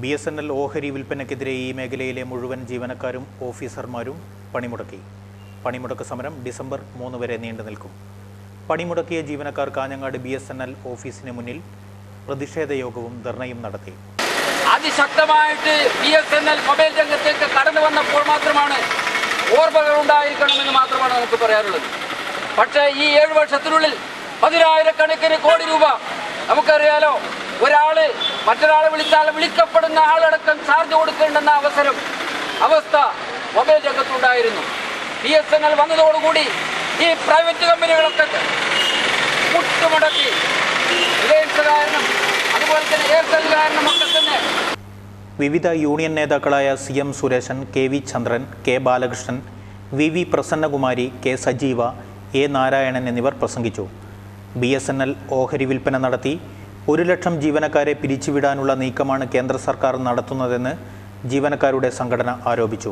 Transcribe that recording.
BSNL ഓഹരി വിൽപ്പനയ്ക്കെതിരെ ഈ മേഖലയിലെ മുഴുവൻ ജീവനക്കാരും ഓഫീസർമാരും പണിമുടക്കി. പണിമുടക്ക് സമരം ഡിസംബർ 3 വരെ നീണ്ടു നിൽക്കും. പണിമുടക്കിയ ജീവനക്കാർ കാഞ്ഞങ്ങാട് BSNL ഓഫീസിന് മുന്നിൽ പ്രതിഷേധ യോഗവും ധർണയും നടത്തി. അതിശക്തമായിട്ട് BSNL മൊബൈൽ രംഗത്തേക്ക് കടന്നു വന്നപ്പോൾ മാത്രമാണ് ഓർമ്മകൾ ഉണ്ടായിരിക്കണമെന്ന് മാത്രമാണ് നമുക്ക് പറയാനുള്ളത്. പക്ഷേ ഈ 7 വർഷത്തിനുള്ളിൽ 10,000 കോടി രൂപ നമുക്കറിയാലോ. ഒരാള് മറ്റൊരാളെ വിളിച്ചാൽ വിളിക്കപ്പെടുന്ന ആളടക്കം ചാർജ് കൊടുക്കേണ്ടെന്ന അവസ്ഥ മൊബൈൽ രംഗത്തുണ്ടായിരുന്നു. BSNL വന്നതോടുകൂടി ഈ പ്രൈവറ്റ് കമ്പനികളൊക്കെ മുട്ടുമുടക്കി. റിലയൻസ് കാരണം, അതുപോലെ തന്നെ എയർടെൽ കാരണം ഒക്കെ തന്നെ. വിവിധ യൂണിയൻ നേതാക്കളായ CM സുരേശൻ, KV ചന്ദ്രൻ, K Balakrishnan, VV Prasannakumari, K സജീവ, A നാരായണൻ എന്നിവർ പ്രസംഗിച്ചു. BSNL ഓഹരി വിൽപ്പന നടത്തി 1 ലക്ഷം ജീവനക്കാരെ പിരിച്ചുവിടാനുള്ള നീക്കമാണ് കേന്ദ്ര സർക്കാർ നടത്തുന്നതെന്ന് ജീവനക്കാരുടെ സംഘടന ആരോപിച്ചു.